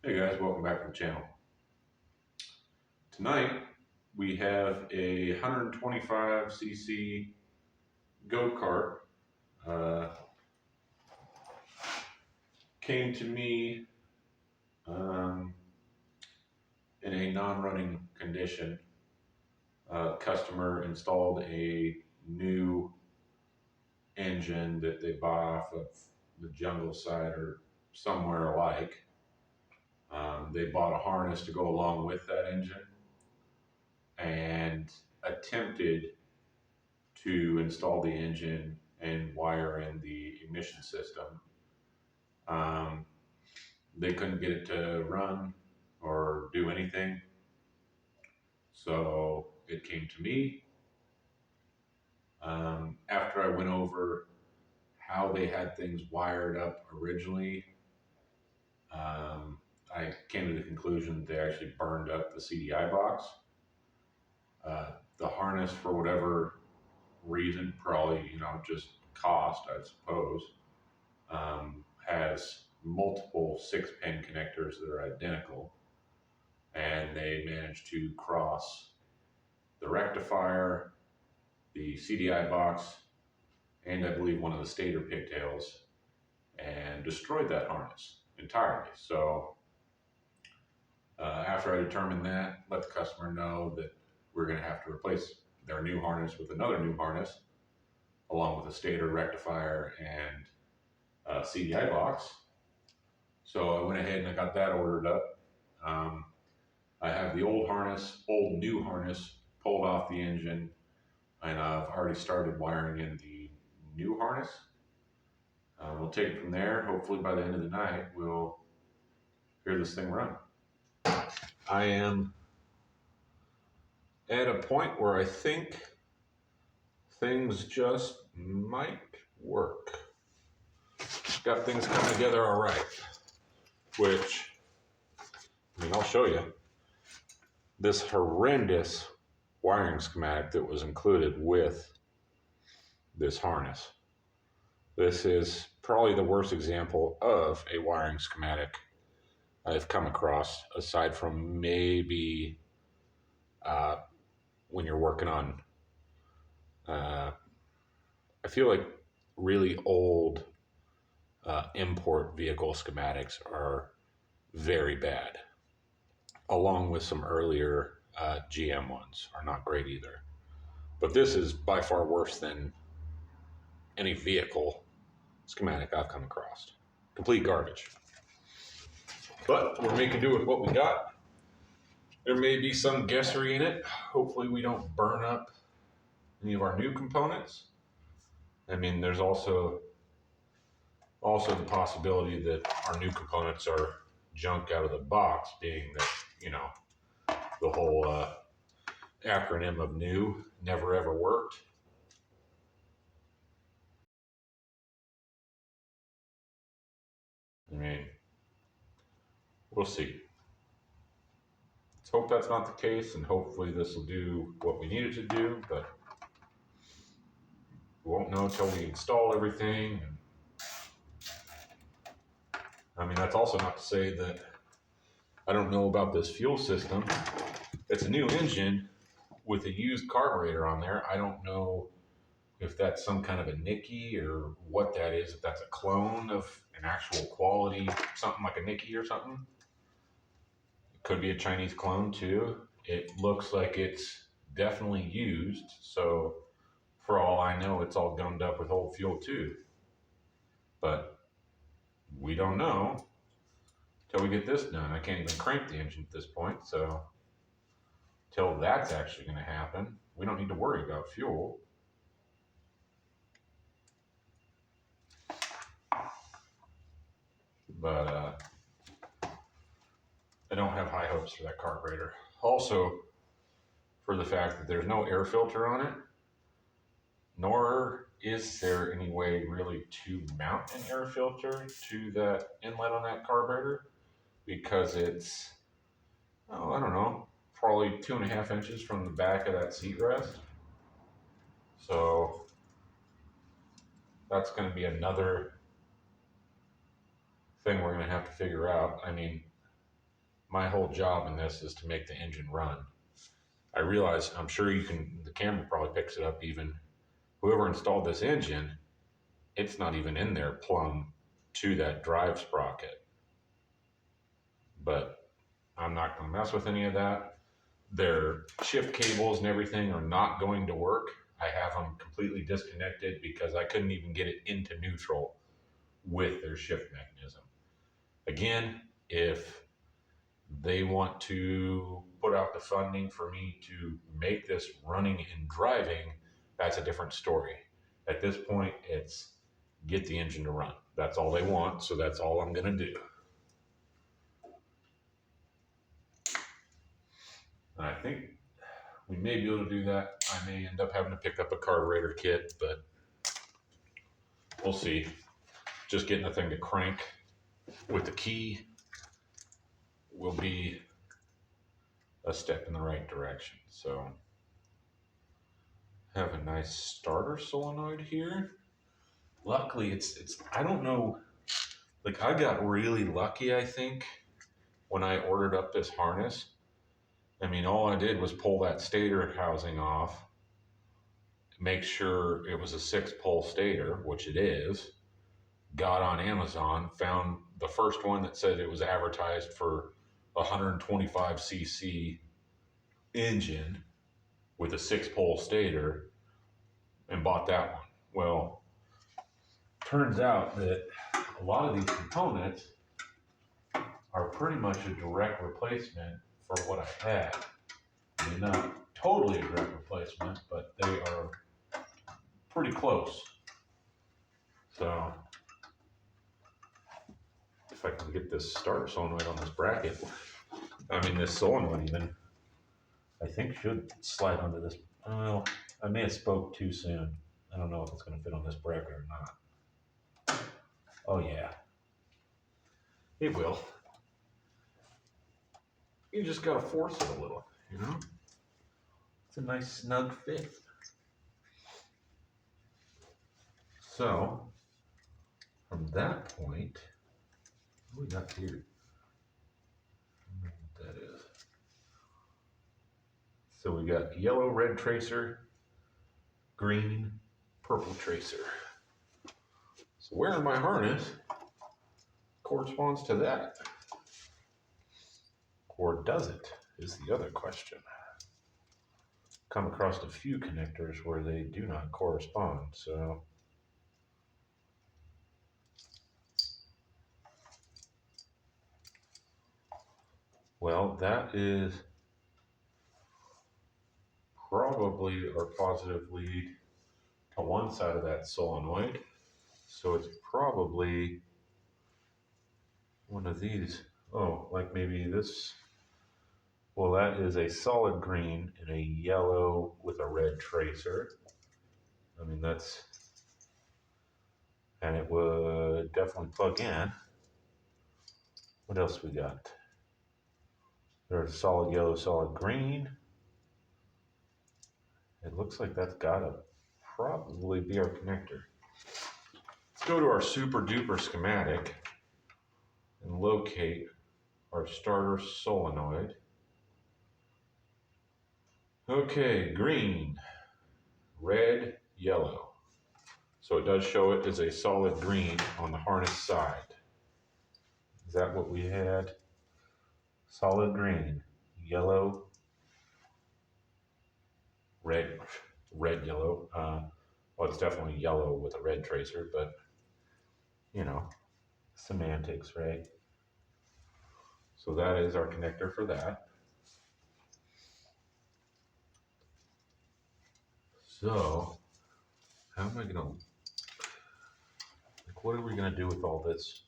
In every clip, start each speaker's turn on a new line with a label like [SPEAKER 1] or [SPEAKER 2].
[SPEAKER 1] Hey guys, welcome back to the channel. Tonight we have a 125cc go-kart. Came to me in a non-running condition. Customer installed a new engine that they bought off of the jungle side or somewhere alike. They bought a harness to go along with that engine and attempted to install the engine and wire in the ignition system. They couldn't get it to run or do anything, so it came to me. After I went over how they had things wired up originally, I came to the conclusion that they actually burned up the CDI box. The harness, for whatever reason, probably just cost, I suppose, has multiple 6-pin connectors that are identical, and they managed to cross the rectifier, the CDI box, and I believe one of the stator pigtails, and destroyed that harness entirely. So after I determined that, let the customer know that we're going to have to replace their new harness with another new harness, along with a stator, rectifier, and CDI box. So I went ahead and I got that ordered up. I have the old new harness pulled off the engine, and I've already started wiring in the new harness. We'll take it from there. Hopefully by the end of the night, we'll hear this thing run. I am at a point where I think things just might work. Got things coming together all right, which, I'll show you. This horrendous wiring schematic that was included with this harness. This is probably the worst example of a wiring schematic I've come across, aside from maybe when you're working on, I feel like really old import vehicle schematics are very bad, along with some earlier GM ones are not great either. But this is by far worse than any vehicle schematic I've come across. Complete garbage. But we're making do with what we got. There may be some guessery in it. Hopefully we don't burn up any of our new components. There's also the possibility that our new components are junk out of the box, being that, the whole acronym of new never ever worked. We'll see. Let's hope that's not the case, and hopefully this will do what we need it to do, but we won't know until we install everything. That's also not to say that I don't know about this fuel system. It's a new engine with a used carburetor on there. I don't know if that's some kind of a Nicky or what that is, if that's a clone of an actual quality, something like a Nicky or something. It could be a Chinese clone too. It looks like it's definitely used, so for all I know, it's all gummed up with old fuel too. But we don't know till we get this done. I can't even crank the engine at this point, so till that's actually going to happen, we don't need to worry about fuel. But I don't have high hopes for that carburetor. Also, for the fact that there's no air filter on it, nor is there any way really to mount an air filter to that inlet on that carburetor, because it's, I don't know, probably 2.5 inches from the back of that seat rest. So that's going to be another thing we're going to have to figure out. my whole job in this is to make the engine run. I realize, I'm sure you can, the camera probably picks it up even. Whoever installed this engine, it's not even in there plumb to that drive sprocket. But I'm not going to mess with any of that. Their shift cables and everything are not going to work. I have them completely disconnected because I couldn't even get it into neutral with their shift mechanism. Again, if they want to put out the funding for me to make this running and driving, that's a different story. At this point, it's get the engine to run. That's all they want, so that's all I'm going to do. And I think we may be able to do that. I may end up having to pick up a carburetor kit, but we'll see. Just getting the thing to crank with the key will be a step in the right direction. So have a nice starter solenoid here. Luckily, it's I don't know, like I got really lucky, I think, when I ordered up this harness. I mean, all I did was pull that stator housing off, make sure it was a 6-pole stator, which it is, got on Amazon, found the first one that said it was advertised for 125cc engine with a 6-pole stator, and bought that one. Well, turns out that a lot of these components are pretty much a direct replacement for what I had. I mean, not totally a direct replacement, but they are pretty close. So if I can get this starter solenoid on this bracket, I mean this solenoid even, I think should slide onto this. Well, I may have spoke too soon. I don't know if it's going to fit on this bracket or not. Oh yeah, it will. You just got to force it a little, you know? It's a nice snug fit. So from that point, what we got here? I don't know what that is. So we got yellow, red tracer, green, purple tracer. So where in my harness corresponds to that? Or does it, is the other question. Come across a few connectors where they do not correspond, so. Well, that is probably our positive lead to one side of that solenoid. So it's probably one of these. Oh, like maybe this. Well, that is a solid green and a yellow with a red tracer. I mean, that's, and it would definitely plug in. What else we got? There's solid yellow, solid green. It looks like that's gotta probably be our connector. Let's go to our super duper schematic and locate our starter solenoid. Okay, green, red, yellow. So it does show it as a solid green on the harness side. Is that what we had? Solid green, yellow, red, yellow. Well, it's definitely yellow with a red tracer, but you know, semantics, right? So that is our connector for that. So how am I gonna, like, what are we gonna do with all this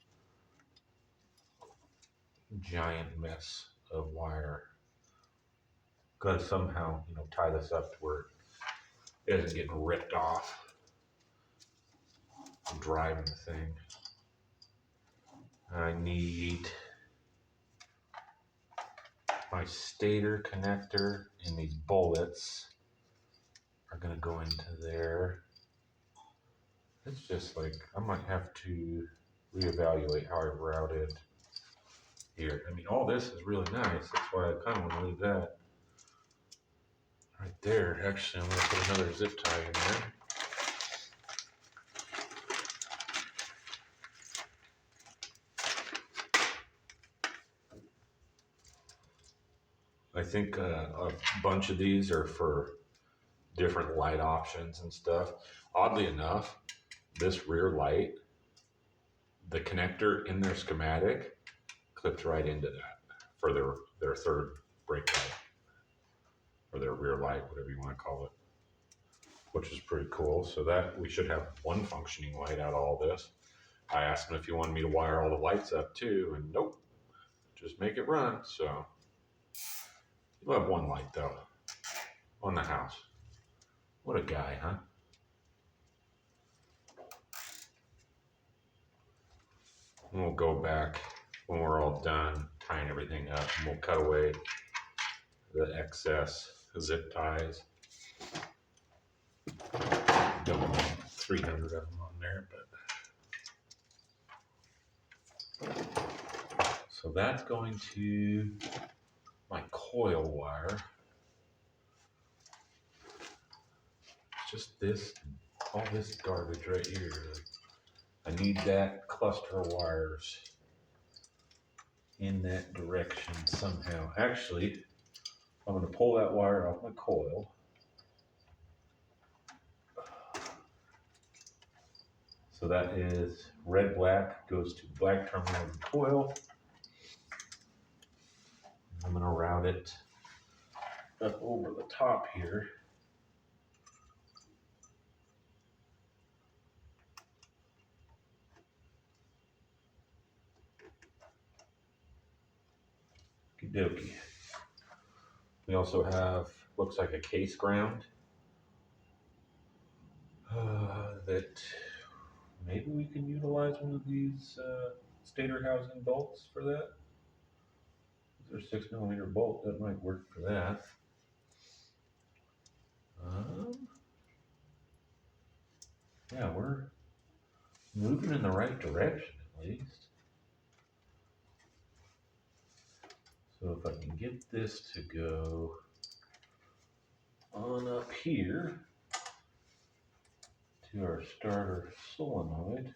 [SPEAKER 1] giant mess of wire? Gotta somehow, you know, tie this up to where it isn't getting ripped off. I'm driving the thing. I need my stator connector, and these bullets are gonna go into there. It's just like, I might have to reevaluate how I routed here. I mean, all this is really nice. That's why I kind of want to leave that right there. Actually, I'm going to put another zip tie in there. I think a bunch of these are for different light options and stuff. Oddly enough, this rear light, the connector in their schematic clips right into that for their third brake light or their rear light, whatever you want to call it, which is pretty cool. So that we should have one functioning light out of all this. I asked him if he wanted me to wire all the lights up too, and nope, just make it run. So you'll have one light though on the house. What a guy, huh? And we'll go back when we're all done tying everything up, and we'll cut away the excess zip ties. Don't want 300 of them on there, but so that's going to my coil wire. It's just this, all this garbage right here. I need that cluster of wires in that direction somehow. Actually, I'm going to pull that wire off my coil. So that is red black goes to black terminal of the coil. I'm going to route it up over the top here. Okie dokie. We also have, looks like a case ground that maybe we can utilize one of these stator housing bolts for that. There's a 6mm bolt that might work for that. Yeah, we're moving in the right direction at least. So if I can get this to go on up here to our starter solenoid.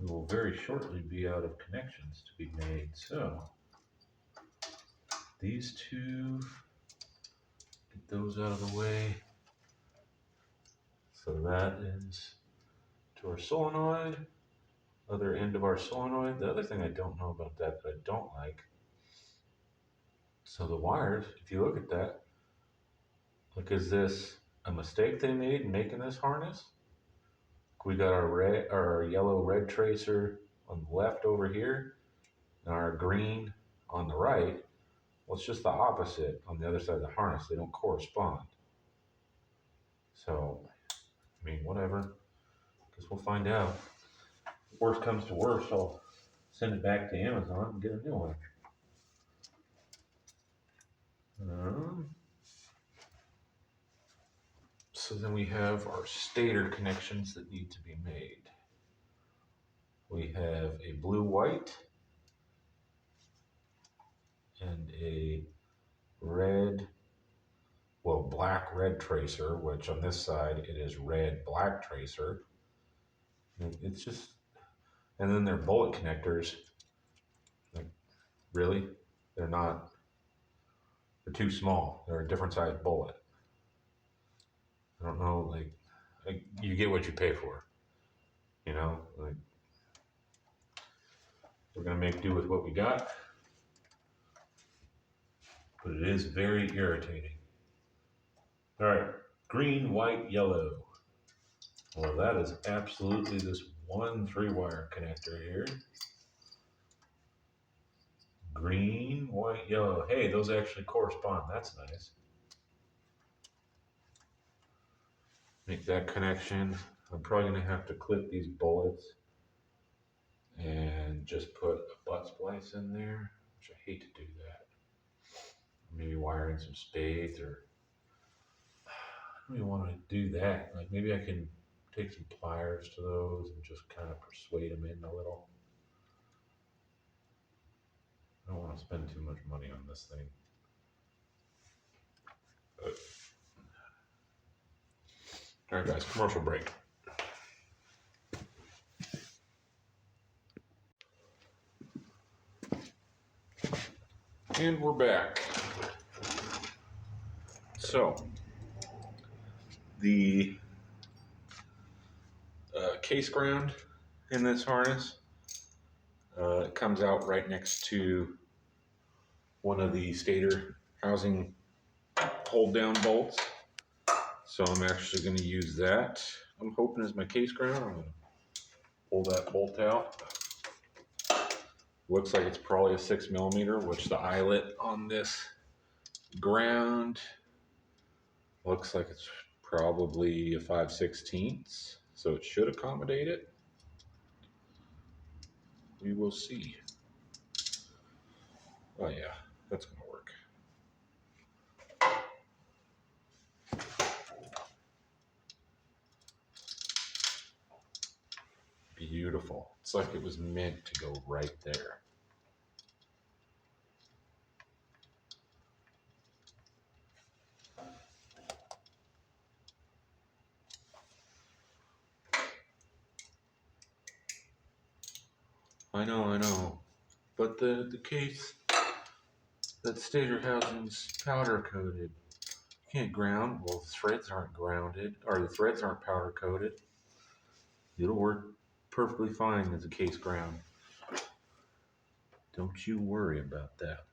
[SPEAKER 1] We will very shortly be out of connections to be made. So these two, get those out of the way. So that is to our solenoid, other end of our solenoid. The other thing I don't know about that I don't like, so the wires, if you look at that, look, is this a mistake they made in making this harness? We got our red, our yellow red tracer on the left over here, and our green on the right. Well, it's just the opposite on the other side of the harness. They don't correspond. So, I mean, whatever. Guess we'll find out. If worst comes to worst, I'll send it back to Amazon and get a new one. So then we have our stator connections that need to be made. We have a blue-white and a red, well, black-red tracer, which on this side it is red-black tracer. And it's just, and then they're bullet connectors. Like, really? They're not, they're too small. They're a different size bullet. I don't know, like you get what you pay for, you know? Like, we're gonna make do with what we got, but it is very irritating. All right, green, white, yellow. Well, that is absolutely this one 3-wire connector here. Green, white, yellow. Hey, those actually correspond. That's nice. Make that connection. I'm probably gonna have to clip these bullets and just put a butt splice in there, which I hate to do that. maybe wiring some spades, or I don't even want to do that. Like maybe I can take some pliers to those and just kind of persuade them in a little. I don't want to spend too much money on this thing. All right, guys, commercial break. And we're back. So, the case ground in this harness comes out right next to one of the stator housing hold down bolts. So I'm actually going to use that. I'm hoping as my case ground. I'm going to pull that bolt out. Looks like it's probably a 6mm, which the eyelet on this ground looks like it's probably a 5/16, so it should accommodate it. We will see. Oh yeah, that's gonna work. Beautiful. It's like it was meant to go right there. I know. But the case, that stator housing's powder coated. You can't ground. Well, the threads aren't grounded, or the threads aren't powder coated. It'll work perfectly fine as a case ground. Don't you worry about that.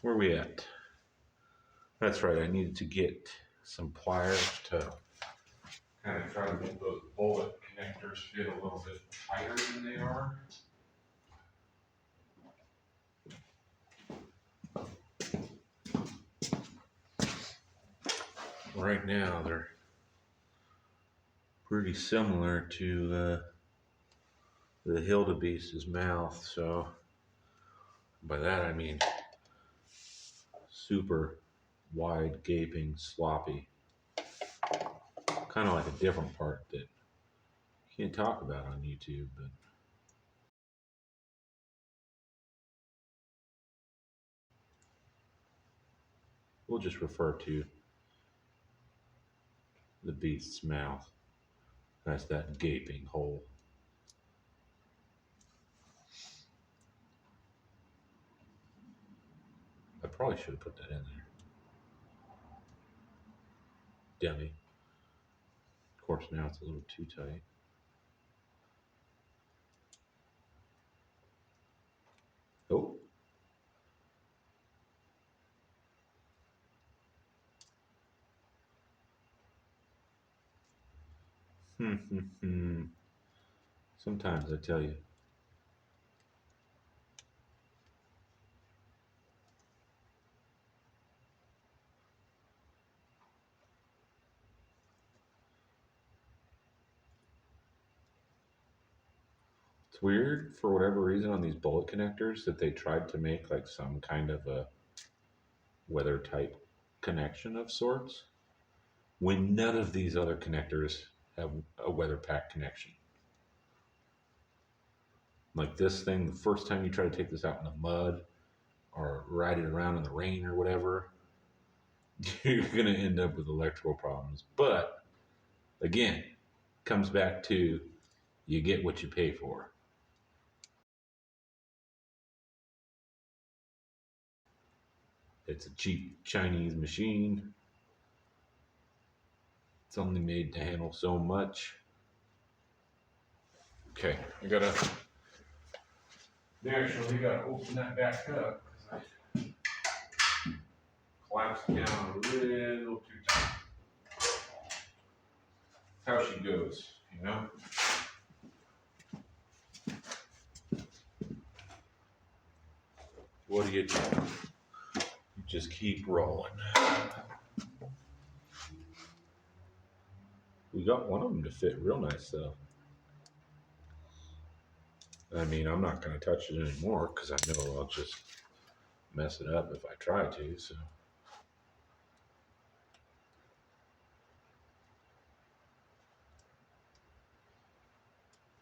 [SPEAKER 1] Where are we at? That's right, I needed to get some pliers to kind of try to make those bullet connectors fit a little bit tighter than they are. Right now, they're pretty similar to the Hildebeest's mouth, so by that I mean super wide, gaping, sloppy. Kind of like a different part that you can't talk about on YouTube, but we'll just refer to the beast's mouth as that gaping hole. I probably should have put that in there. Dummy. Of course, now it's a little too tight. Oh. Sometimes I tell you. It's weird for whatever reason on these bullet connectors that they tried to make like some kind of a weather type connection of sorts when none of these other connectors have a weather pack connection. Like this thing, the first time you try to take this out in the mud or ride it around in the rain or whatever, you're going to end up with electrical problems. But again, comes back to you get what you pay for. It's a cheap Chinese machine. It's only made to handle so much. Okay, I gotta open that back up because I collapsed down a little too tight. That's how she goes, you know? What do? You just keep rolling. We got one of them to fit real nice though. I mean, I'm not going to touch it anymore because I know I'll just mess it up if I try to. So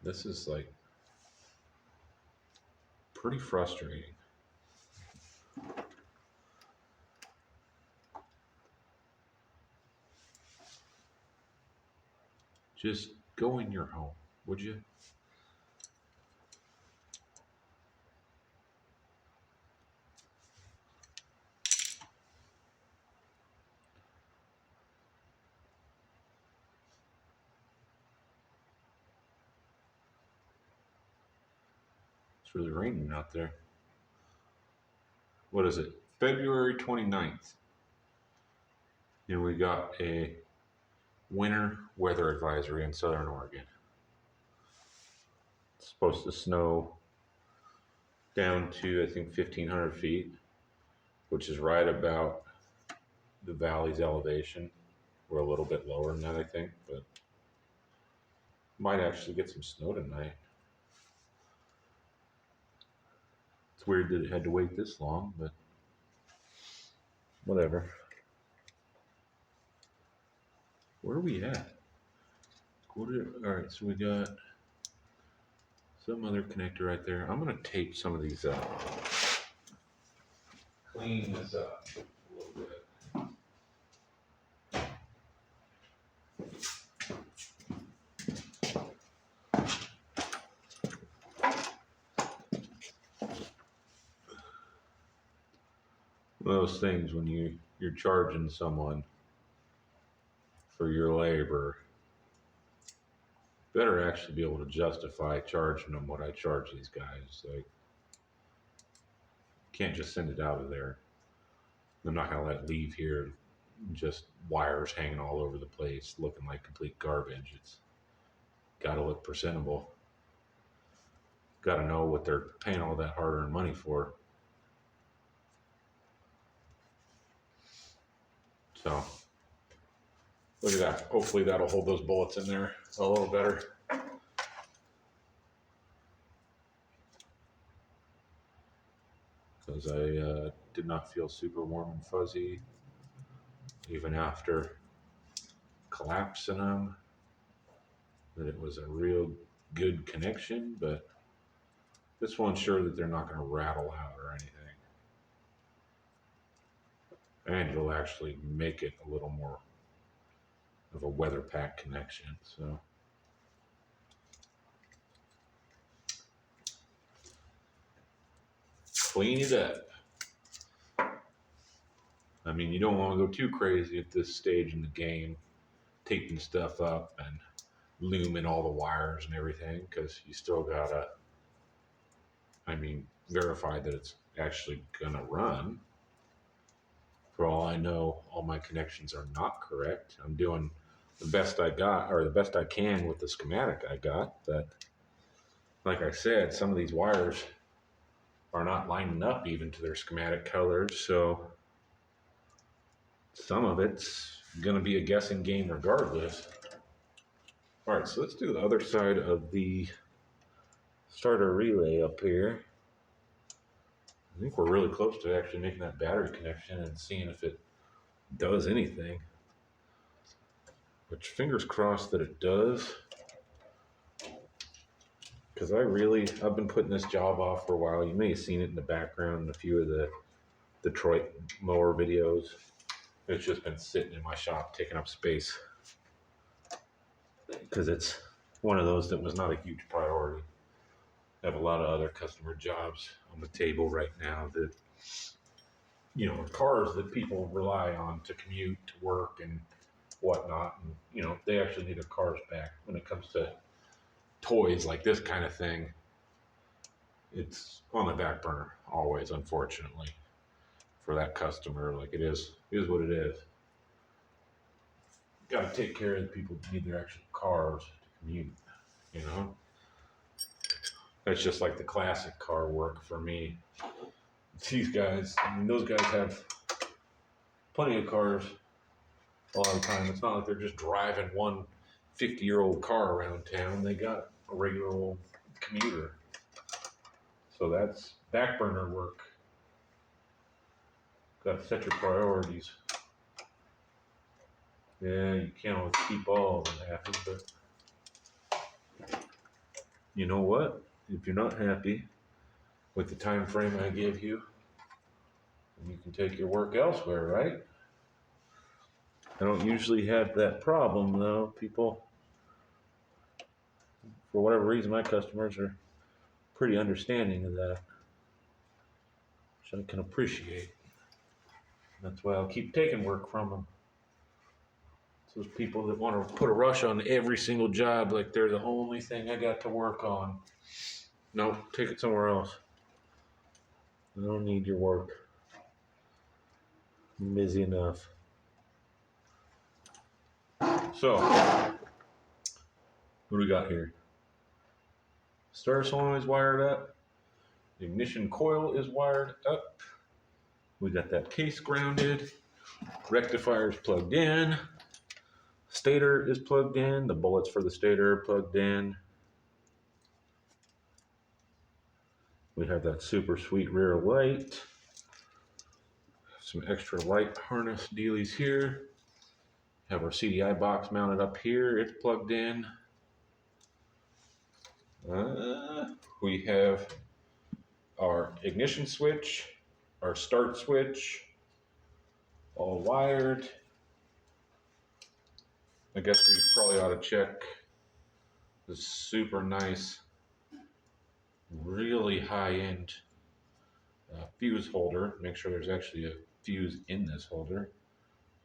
[SPEAKER 1] this is like pretty frustrating. Just go in your home, would you? It's really raining out there. What is it? February 29th. And we got a winter weather advisory in Southern Oregon. It's supposed to snow down to, I think, 1,500 feet, which is right about the valley's elevation. We're a little bit lower than that, I think, but might actually get some snow tonight. It's weird that it had to wait this long, but whatever. Where are we at? All right, so we got some other connector right there. I'm gonna tape some of these up. Clean this up a little bit. One of those things when you're charging someone for your labor, better actually be able to justify charging them what I charge these guys. Like, can't just send it out of there. I'm not gonna let it leave here just wires hanging all over the place looking like complete garbage. It's gotta look presentable. Gotta know what they're paying all that hard-earned money for. So look at that. Hopefully that'll hold those bullets in there a little better. Because I did not feel super warm and fuzzy even after collapsing them. That it was a real good connection, but this one's sure that they're not going to rattle out or anything. And it'll actually make it a little more of a weather pack connection. So clean it up. I mean, you don't want to go too crazy at this stage in the game, taping stuff up and looming all the wires and everything, because you still gotta, I mean, verify that it's actually gonna run. For all I know, all my connections are not correct. I'm doing the best I got, or the best I can with the schematic I got, but like I said, some of these wires are not lining up even to their schematic colors, so some of it's gonna be a guessing game regardless. All right, so let's do the other side of the starter relay up here. I think we're really close to actually making that battery connection and seeing if it does anything. Which, fingers crossed that it does. Because I've been putting this job off for a while. You may have seen it in the background in a few of the Detroit mower videos. It's just been sitting in my shop taking up space. Because it's one of those that was not a huge priority. I have a lot of other customer jobs on the table right now that, you know, are cars that people rely on to commute, to work, and whatnot. And, you know, they actually need their cars back. When it comes to toys like this kind of thing, it's on the back burner always, unfortunately, for that customer. Like, it is what it is. Got to take care of the people who need their actual cars to commute, you know? That's just like the classic car work for me. These guys, I mean, those guys have plenty of cars a lot of the time. It's not like they're just driving one 50-year-old car around town. They got a regular old commuter. So that's back burner work. Got to set your priorities. Yeah, you can't always keep all of them happy, but you know what? If you're not happy with the time frame I give you, you can take your work elsewhere, right? I don't usually have that problem though. People, for whatever reason, my customers are pretty understanding of that, which I can appreciate. That's why I'll keep taking work from them. It's those people that want to put a rush on every single job like they're the only thing I got to work on. No, take it somewhere else. I don't need your work. I'm busy enough. So, what do we got here? Starter solenoid is wired up. The ignition coil is wired up. We got that case grounded. Rectifier is plugged in. Stator is plugged in. The bullets for the stator are plugged in. We have that super sweet rear light. Some extra light harness dealies here. Have our CDI box mounted up here. It's plugged in. We have our ignition switch, our start switch, all wired. I guess we probably ought to check this super nice, really high-end fuse holder. Make sure there's actually a fuse in this holder.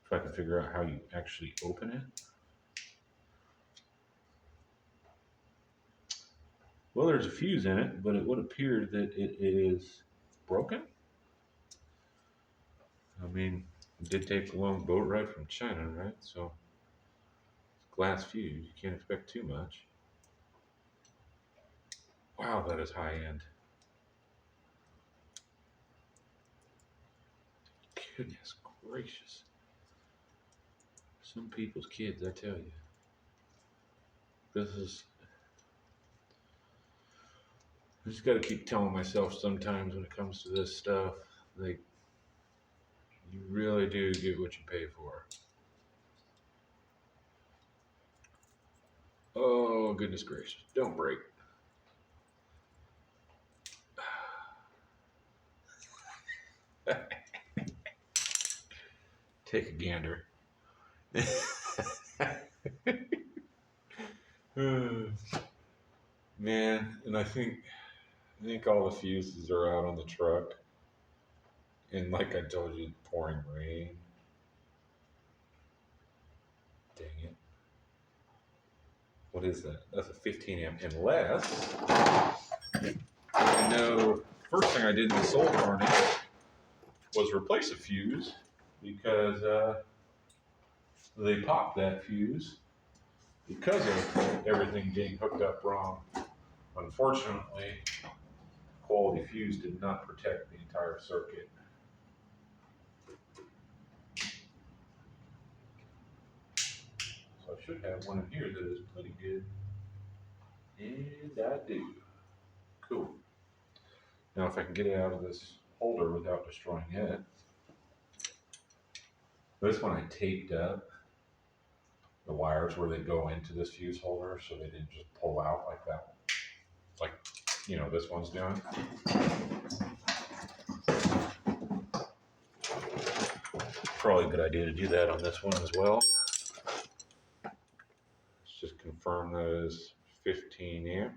[SPEAKER 1] If I can figure out how you actually open it. Well, there's a fuse in it, but it would appear that it is broken. I mean, it did take a long boat ride from China, right? So, glass fuse, you can't expect too much. Wow, that is high end. Goodness gracious. Some people's kids, I tell you. This is. I just got to keep telling myself sometimes when it comes to this stuff, like, you really do get what you pay for. Oh, goodness gracious. Don't break. Take a gander. Man, and I think all the fuses are out on the truck. And like I told you, pouring rain. Dang it. What is that? That's a 15 amp. Unless, I know, first thing I did in the solar harness was replace a fuse because they popped that fuse because of everything being hooked up wrong. Unfortunately, quality fuse did not protect the entire circuit. So I should have one in here that is pretty good. And I do. Cool. Now if I can get it out of this holder without destroying it. This one I taped up the wires where they go into this fuse holder so they didn't just pull out like that one. Like, you know, this one's doing. Probably a good idea to do that on this one as well. Let's just confirm that is 15 amp.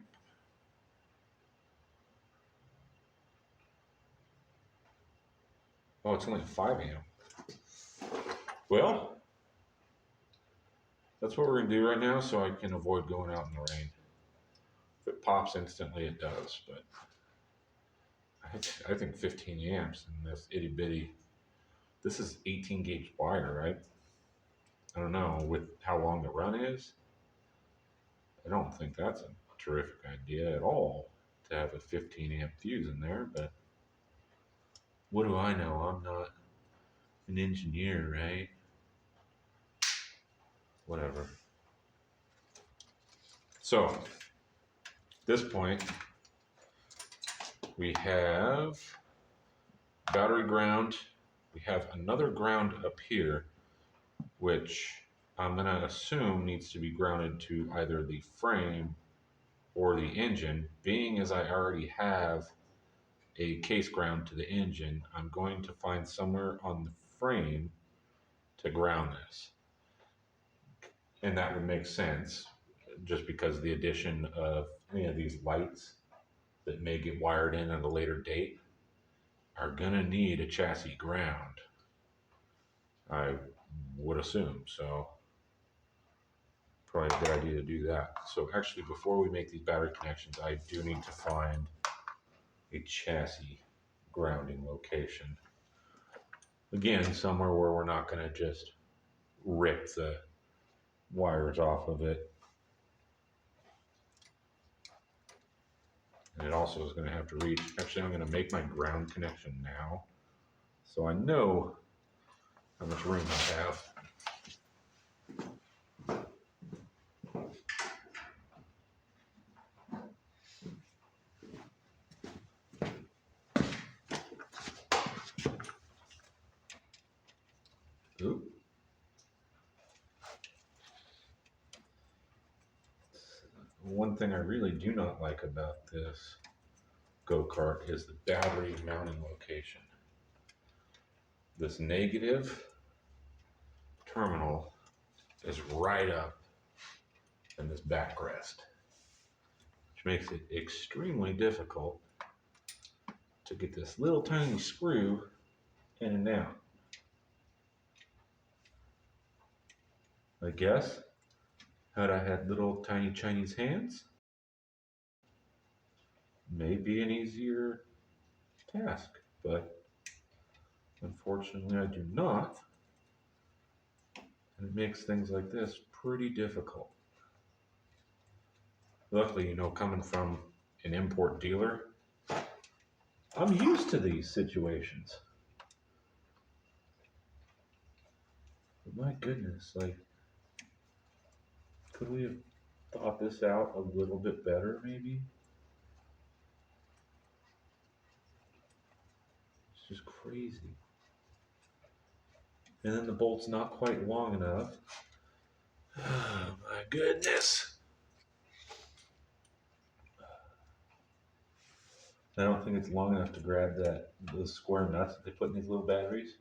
[SPEAKER 1] Oh, it's only 5 amp. Well, that's what we're going to do right now so I can avoid going out in the rain. If it pops instantly, it does, but I think 15 amps in this itty bitty. This is 18 gauge wire, right? I don't know with how long the run is. I don't think that's a terrific idea at all to have a 15 amp fuse in there, but what do I know? I'm not an engineer, right? Whatever. So, at this point, We have battery ground. We have another ground up here, which I'm going to assume needs to be grounded to either the frame or the engine. Being as I already have a case ground to the engine, I'm going to find somewhere on the frame to ground this. And that would make sense just because the addition of any of these lights that may get wired in at a later date are going to need a chassis ground, I would assume. So probably a good idea to do that. So actually, before we make these battery connections, I do need to find a chassis grounding location. Again, somewhere where we're not going to just rip the wires off of it. And it also is going to have to reach. Actually, I'm going to make my ground connection now, so I know how much room I have. Oop. One thing I really do not like about this go-kart is the battery mounting location. This negative terminal is right up in this backrest, which makes it extremely difficult to get this little tiny screw in and out. I guess, had I had little tiny Chinese hands, may be an easier task, but unfortunately I do not, and it makes things like this pretty difficult. Luckily, coming from an import dealer, I'm used to these situations. But my goodness, could we have thought this out a little bit better, maybe? It's just crazy. And then the bolt's not quite long enough. Oh my goodness. I don't think it's long enough to grab those square nuts that they put in these little batteries.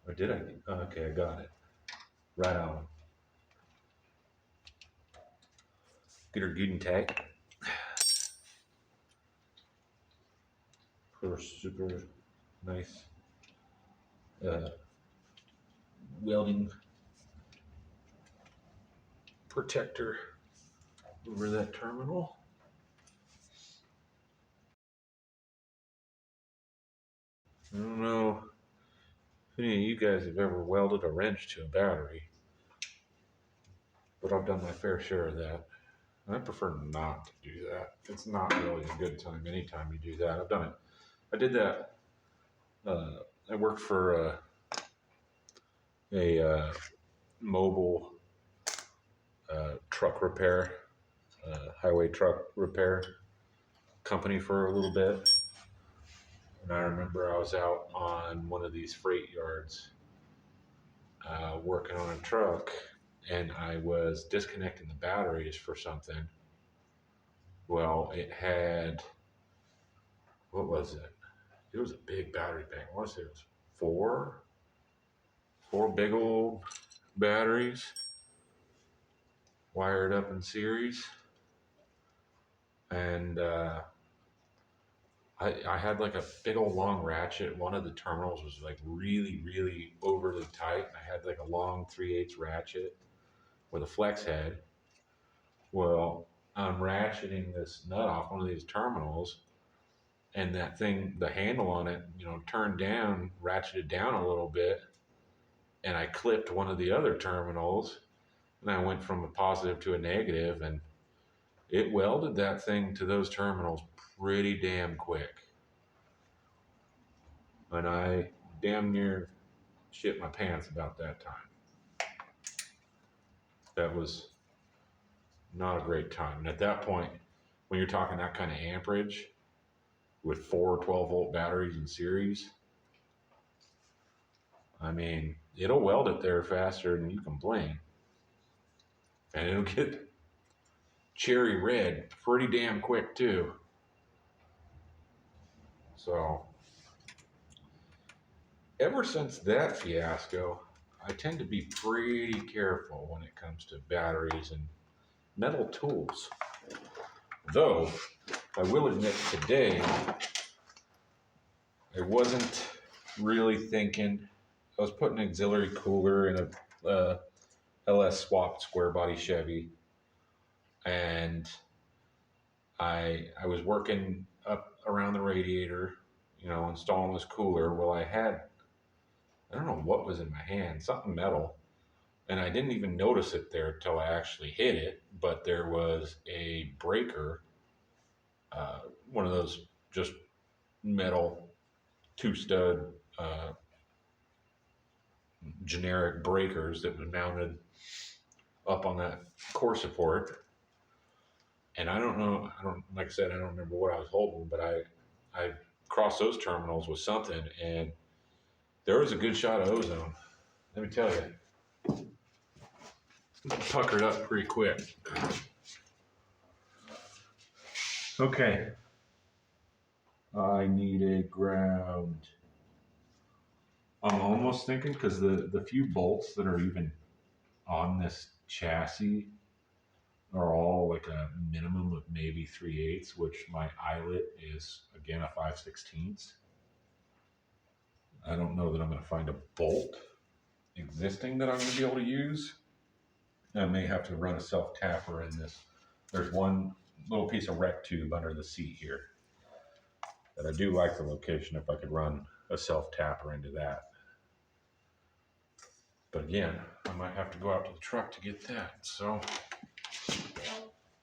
[SPEAKER 1] Or did I? Oh, okay, I got it. Right on. Get her good and tight. Put her super nice welding protector over that terminal. I don't know if any of you guys have ever welded a wrench to a battery, but I've done my fair share of that. And I prefer not to do that. It's not really a good time anytime you do that. I've done it. I did that. I worked for a mobile truck repair, highway truck repair company for a little bit. And I remember I was out on one of these freight yards working on a truck, and I was disconnecting the batteries for something. Well, it had, what was it? It was a big battery bank. I want to say it was four big old batteries wired up in series. And I had like a big old long ratchet. One of the terminals was like really, really overly tight. I had like a long 3/8 ratchet with a flex head. Well, I'm ratcheting this nut off one of these terminals, and that thing, the handle on it, turned down, ratcheted down a little bit, and I clipped one of the other terminals, and I went from a positive to a negative, and it welded that thing to those terminals pretty damn quick. And I damn near shit my pants about that time. That was not a great time. And at that point, when you're talking that kind of amperage with 4 12-volt batteries in series, I mean, it'll weld it there faster than you can blink. And it'll get cherry red pretty damn quick too. So ever since that fiasco, I tend to be pretty careful when it comes to batteries and metal tools. Though, I will admit today, I wasn't really thinking. I was putting an auxiliary cooler in a LS swapped square body Chevy, and I was working up around the radiator, installing this cooler. Well, I don't know what was in my hand, something metal, and I didn't even notice it there till I actually hit it. But there was a breaker, one of those just metal two stud generic breakers that was mounted up on that core support. And I don't know, like I said, I don't remember what I was holding, but I crossed those terminals with something, and there was a good shot of ozone. Let me tell you, puckered up pretty quick. Okay. I need a ground. I'm almost thinking, because the few bolts that are even on this chassis are all like a minimum of maybe 3/8, which my eyelet is, again, a 5/16. I don't know that I'm going to find a bolt existing that I'm going to be able to use. I may have to run a self-tapper in this. There's one little piece of rec tube under the seat here that I do like the location if I could run a self-tapper into that. But again, I might have to go out to the truck to get that. So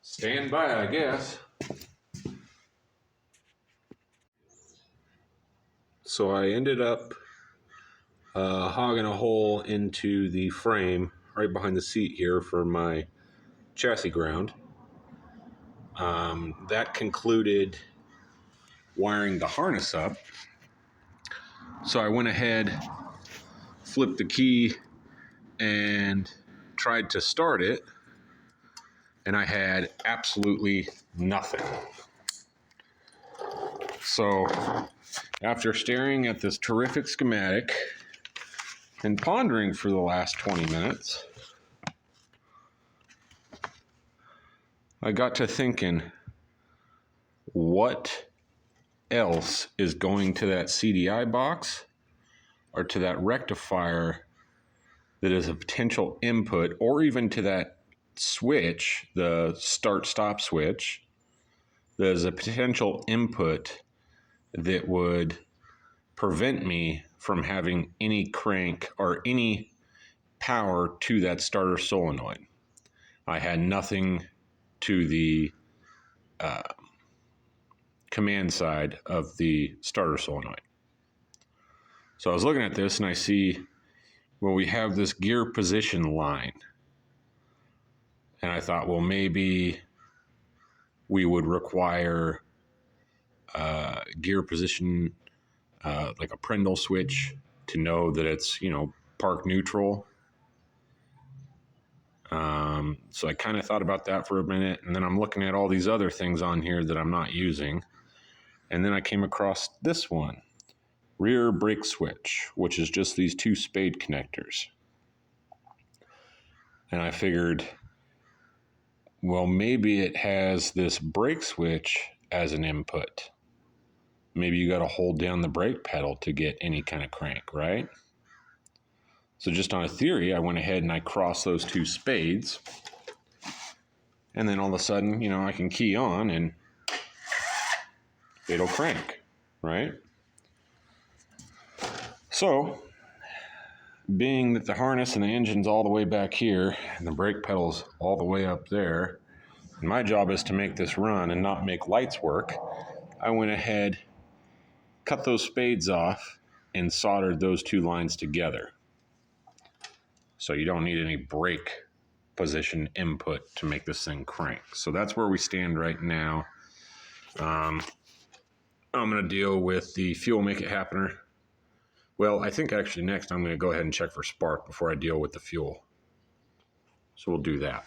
[SPEAKER 1] stand by, I guess. So I ended up hogging a hole into the frame right behind the seat here for my chassis ground. That concluded wiring the harness up. So I went ahead, flipped the key, and tried to start it, and I had absolutely nothing. So after staring at this terrific schematic and pondering for the last 20 minutes, I got to thinking, what else is going to that CDI box or to that rectifier that is a potential input, or even to that switch, the start-stop switch, that is a potential input that would prevent me from having any crank or any power to that starter solenoid. I had nothing to the command side of the starter solenoid. So I was looking at this and I see, well, we have this gear position line. And I thought, well, maybe we would require gear position, like a Prendle switch, to know that it's, park neutral. So I kind of thought about that for a minute, and then I'm looking at all these other things on here that I'm not using. And then I came across this one, rear brake switch, which is just these two spade connectors. And I figured, well, maybe it has this brake switch as an input. Maybe you got to hold down the brake pedal to get any kind of crank, right? So just on a theory, I went ahead and I crossed those two spades. And then all of a sudden, I can key on and it'll crank, right? So, being that the harness and the engine's all the way back here and the brake pedal's all the way up there, and my job is to make this run and not make lights work, I went ahead, cut those spades off, and soldered those two lines together. So you don't need any brake position input to make this thing crank. So that's where we stand right now. I'm going to deal with the fuel make it happener. Well, I think actually next I'm going to go ahead and check for spark before I deal with the fuel. So we'll do that.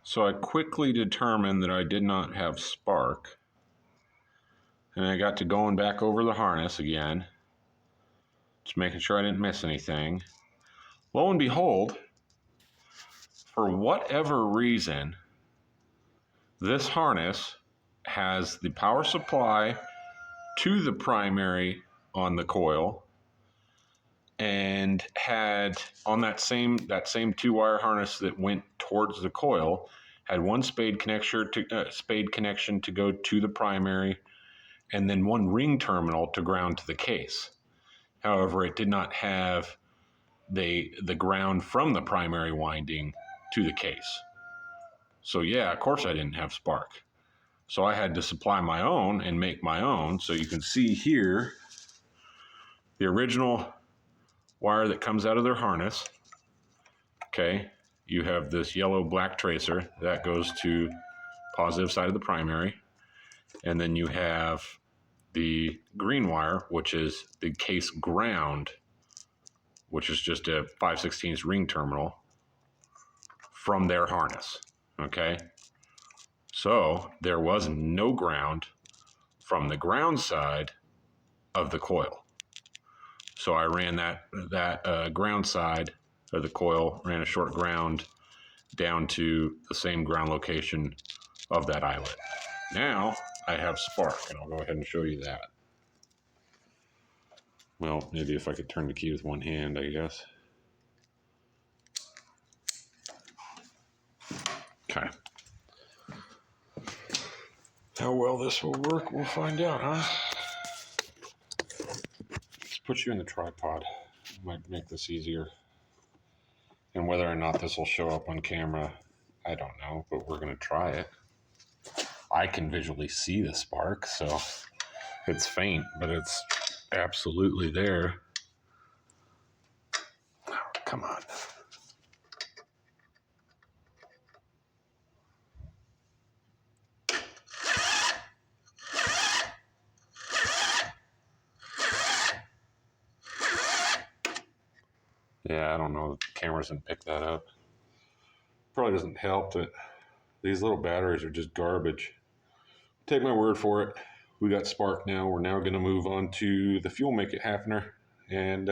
[SPEAKER 1] So I quickly determined that I did not have spark. And I got to going back over the harness again, just making sure I didn't miss anything. Lo and behold, for whatever reason, this harness has the power supply to the primary on the coil, and had on that same 2-wire harness that went towards the coil, had one spade connection to go to the primary, and then one ring terminal to ground to the case. However, it did not have the ground from the primary winding to the case. So yeah, of course I didn't have spark. So I had to supply my own and make my own. So you can see here the original wire that comes out of their harness. Okay, you have this yellow black tracer that goes to positive side of the primary, and then you have the green wire, which is the case ground, which is just a 5/16 ring terminal from their harness. Okay, so there was no ground from the ground side of the coil. So I ran that ground side of the coil, ran a short ground down to the same ground location of that eyelet. Now I have spark, and I'll go ahead and show you that. Well, maybe if I could turn the key with one hand, I guess. Okay. How well this will work, we'll find out, huh? Let's put you in the tripod. Might make this easier. And whether or not this will show up on camera, I don't know, but we're going to try it. I can visually see the spark, so it's faint, but it's absolutely there. Oh, come on. Yeah, I don't know. The cameras didn't pick that up. Probably doesn't help that these little batteries are just garbage. Take my word for it. We got spark now. We're now going to move on to the fuel make it happener, and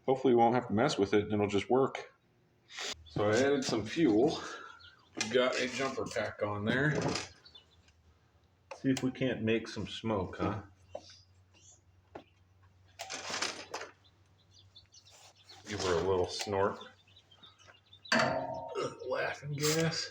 [SPEAKER 1] hopefully we won't have to mess with it and it'll just work. So I added some fuel. We've got a jumper pack on there. See if we can't make some smoke, huh? Give her a little snort. Laughing gas.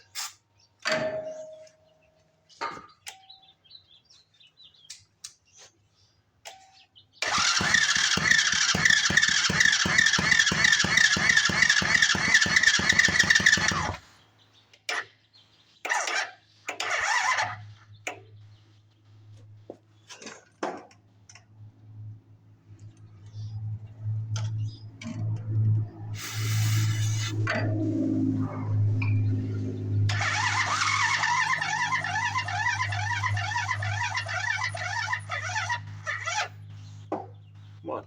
[SPEAKER 1] Come on.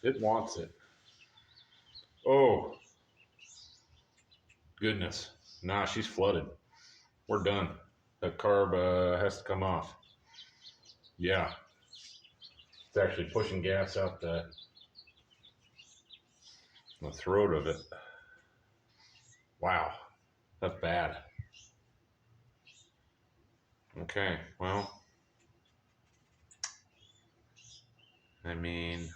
[SPEAKER 1] It wants it. Oh, goodness. Nah, she's flooded. We're done. That carb has to come off. Yeah. It's actually pushing gas out the throat of it. Wow. That's bad. Okay, well, I mean,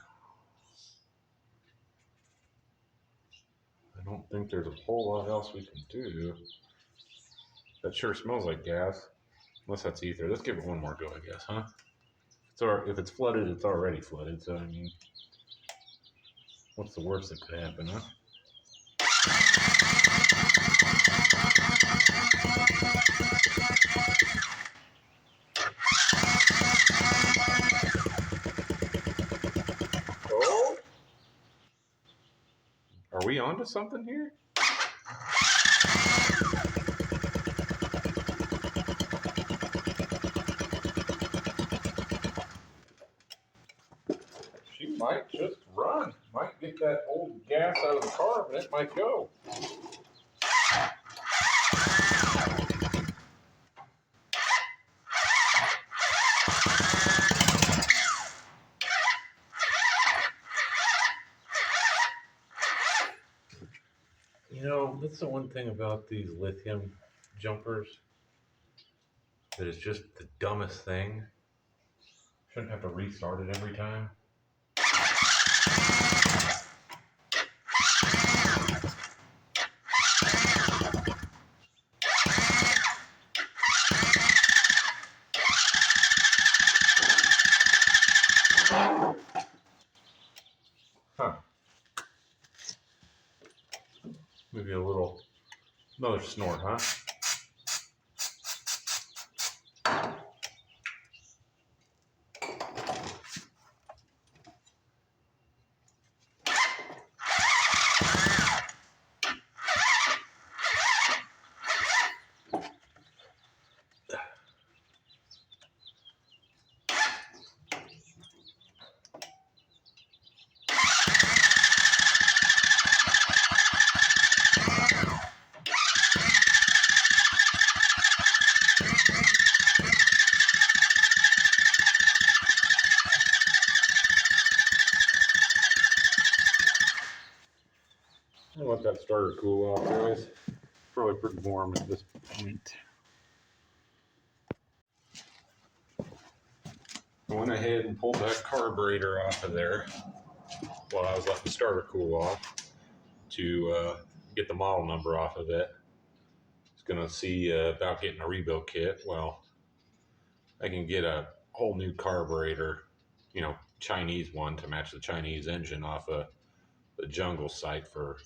[SPEAKER 1] I don't think there's a whole lot else we can do. That sure smells like gas. Unless that's ether. Let's give it one more go, I guess, huh? If it's flooded, it's already flooded. So, I mean, what's the worst that could happen, huh? Oh, are we onto something here? She might just run. Might get that old gas out of the car, but it might go. You know, that's the one thing about these lithium jumpers that is just the dumbest thing. Shouldn't have to restart it every time. Huh. Maybe another snort, huh? I'll let that starter cool off, guys. Probably pretty warm at this point. I went ahead and pulled that carburetor off of there while I was letting the starter cool off to get the model number off of it. I was going to see about getting a rebuild kit. Well, I can get a whole new carburetor, Chinese one to match the Chinese engine off of the Jungle site for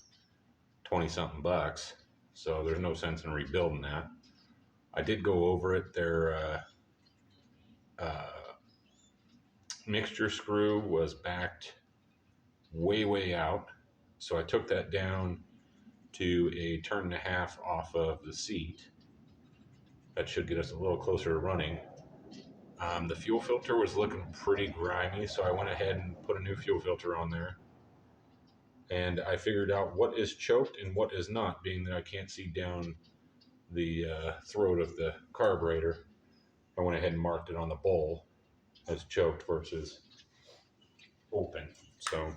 [SPEAKER 1] 20 something bucks. So there's no sense in rebuilding that. I did go over it. Their mixture screw was backed way out. So I took that down to a turn and a half off of the seat. That should get us a little closer to running. The fuel filter was looking pretty grimy, so I went ahead and put a new fuel filter on there. And I figured out what is choked and what is not, being that I can't see down the throat of the carburetor. I went ahead and marked it on the bowl as choked versus open. So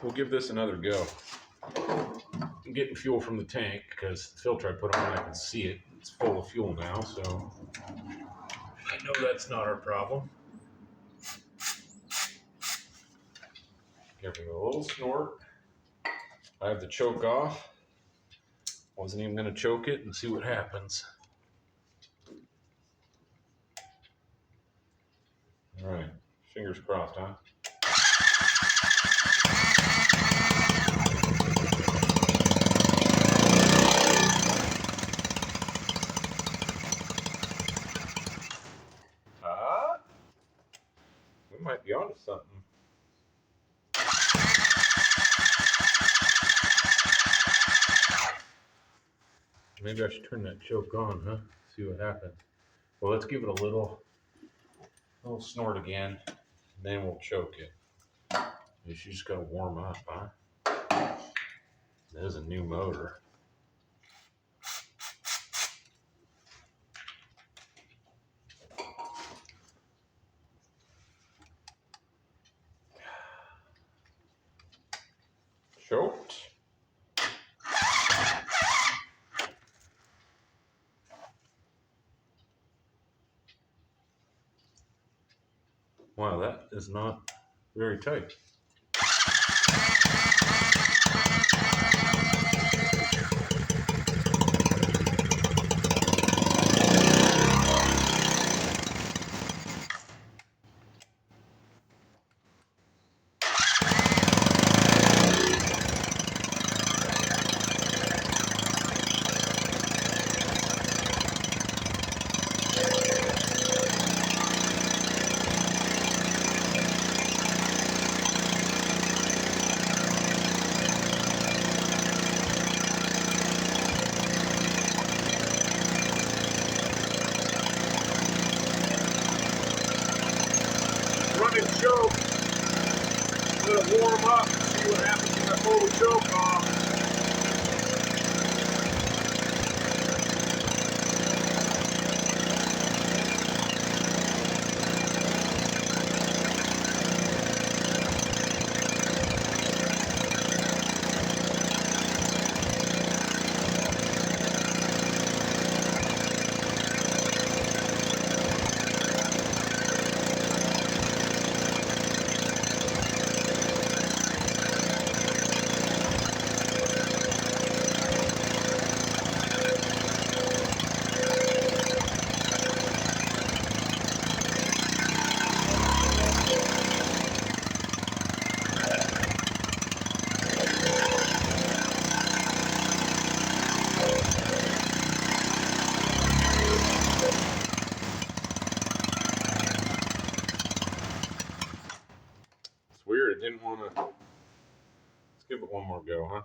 [SPEAKER 1] we'll give this another go. I'm getting fuel from the tank because the filter I put on, I can see it. It's full of fuel now, so I know that's not our problem. Give it a little snort. I have the choke off. Wasn't even going to choke it and see what happens. All right, fingers crossed, huh? We might be onto something. Maybe I should turn that choke on, huh? See what happens. Well, let's give it a little snort again, and then we'll choke it. She's just got to warm up, huh? That is a new motor. Choked. Wow, that is not very tight. choke. Let it warm up and see what happens when I pull the choke off. Weird, it didn't want to. Let's give it one more go, huh?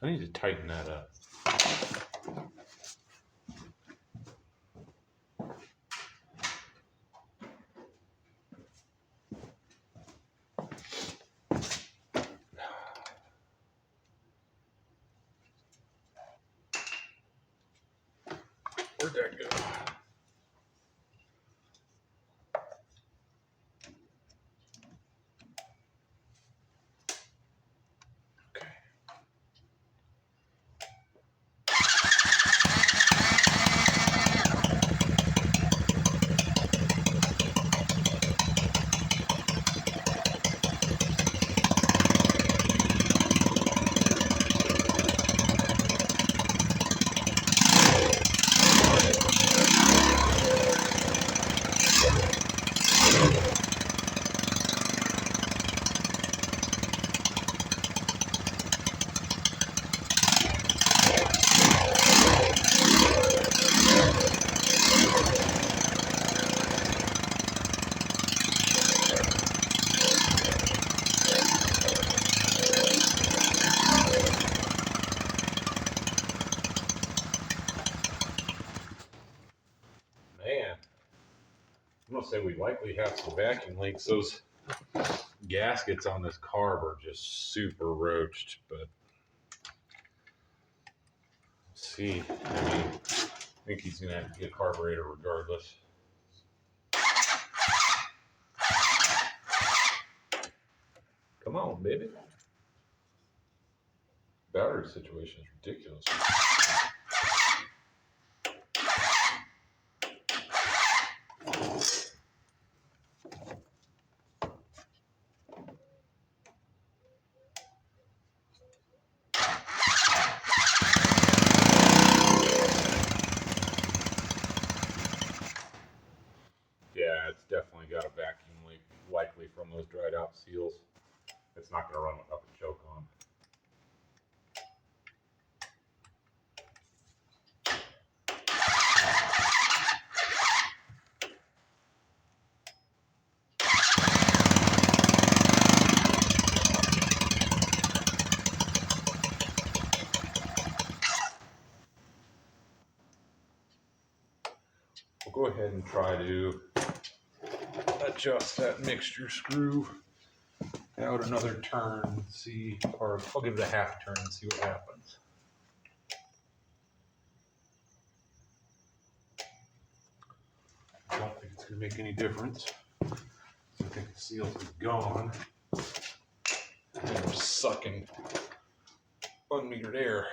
[SPEAKER 1] I need to tighten that up. Where'd that go? Okay. Man, I'm gonna say we likely have some vacuum leaks. Those gaskets on this carb are just super roached, but let's see. I mean, I think he's gonna have to get a carburetor regardless. Come on, baby. Battery situation is ridiculous. Yeah, it's definitely got a vacuum leak, likely from those dried out seals. It's not gonna run up a choke on. We'll go ahead and try to adjust that mixture screw out another turn and see, or I'll give it a half turn and see what happens. I don't think it's going to make any difference. I think the seals is gone. And we're sucking unmetered air.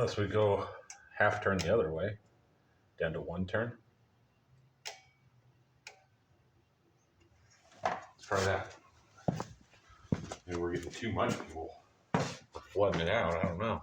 [SPEAKER 1] Unless we go half turn the other way, down to 1 turn. Let's try that. Maybe we're getting too much fuel. We're flooding it out, I don't know.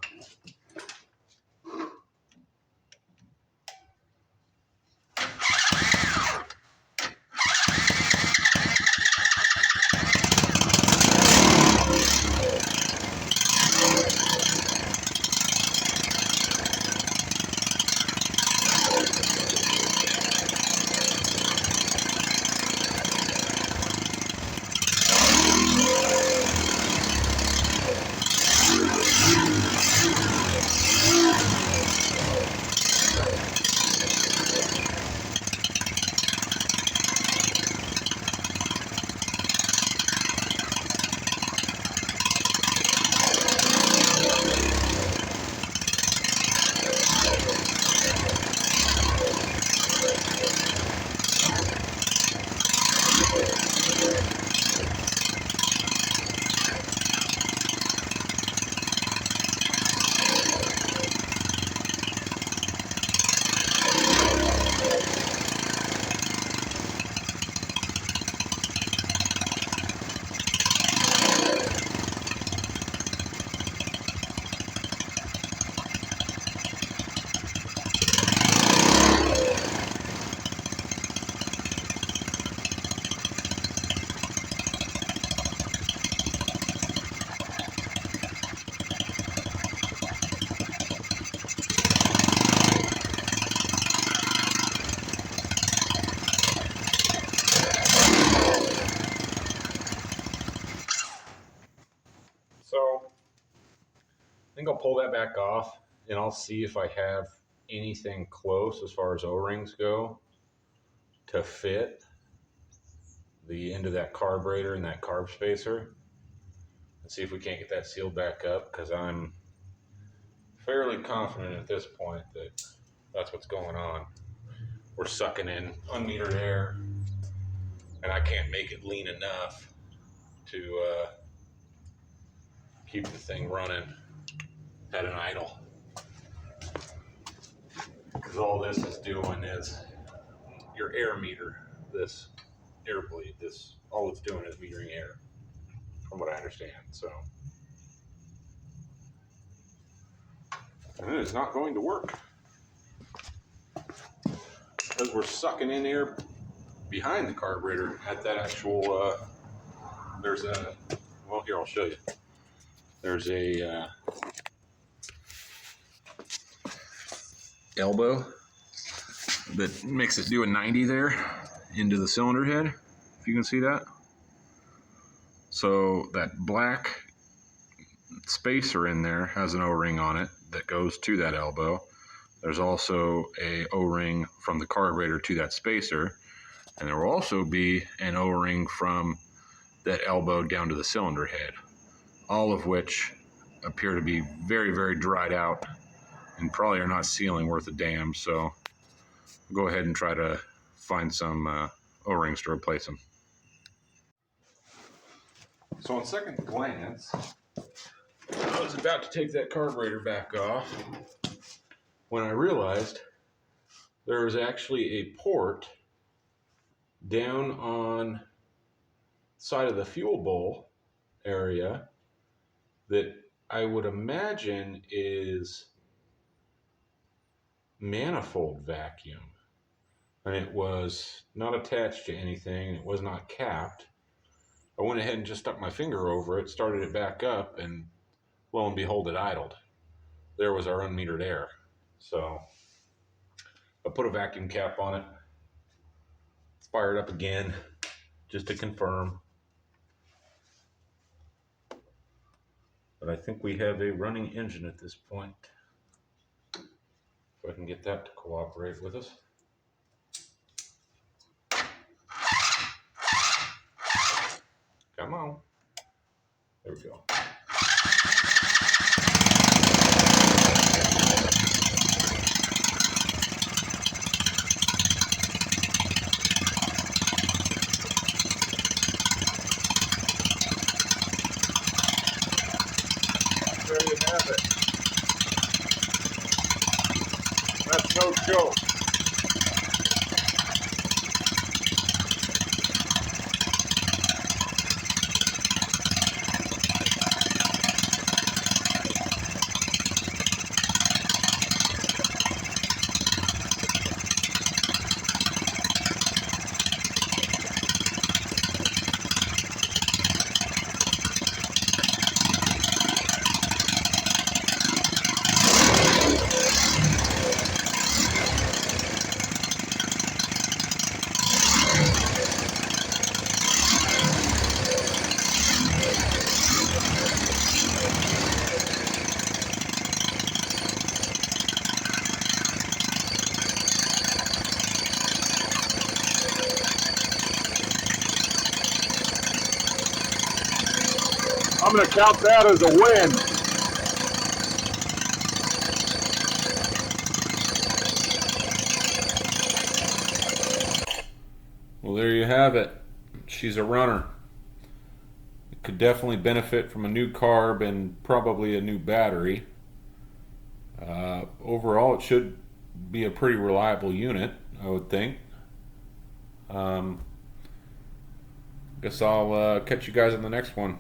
[SPEAKER 1] So I think I'll pull that back off and I'll see if I have anything close as far as O-rings go to fit the end of that carburetor and that carb spacer, and see if we can't get that sealed back up, because I'm fairly confident at this point that that's what's going on. We're sucking in unmetered air and I can't make it lean enough to keep the thing running at an idle. Because all this is doing is your air meter, this air bleed, this, all it's doing is metering air, from what I understand. So, and it is not going to work because we're sucking in air behind the carburetor at that actual, there's a, well, here, I'll show you. There's a elbow that makes it do a 90 there into the cylinder head, if you can see that. So that black spacer in there has an O-ring on it that goes to that elbow. There's also a O-ring from the carburetor to that spacer, and there will also be an O-ring from that elbow down to the cylinder head, all of which appear to be very, very dried out and probably are not sealing worth a damn. So I'll go ahead and try to find some O-rings to replace them. So on second glance, I was about to take that carburetor back off when I realized there was actually a port down on the side of the fuel bowl area that I would imagine is manifold vacuum. And it was not attached to anything, it was not capped. I went ahead and just stuck my finger over it, started it back up, and lo and behold, it idled. There was our unmetered air. So I put a vacuum cap on it, fired up again just to confirm. But I think we have a running engine at this point. If I can get that to cooperate with us. Come on. There we go. There you have it.
[SPEAKER 2] No joke. I'm going to count that as a win.
[SPEAKER 3] Well, there you have it. She's a runner. It could definitely benefit from a new carb and probably a new battery. Overall, it should be a pretty reliable unit, I would think. Guess I'll catch you guys in the next one.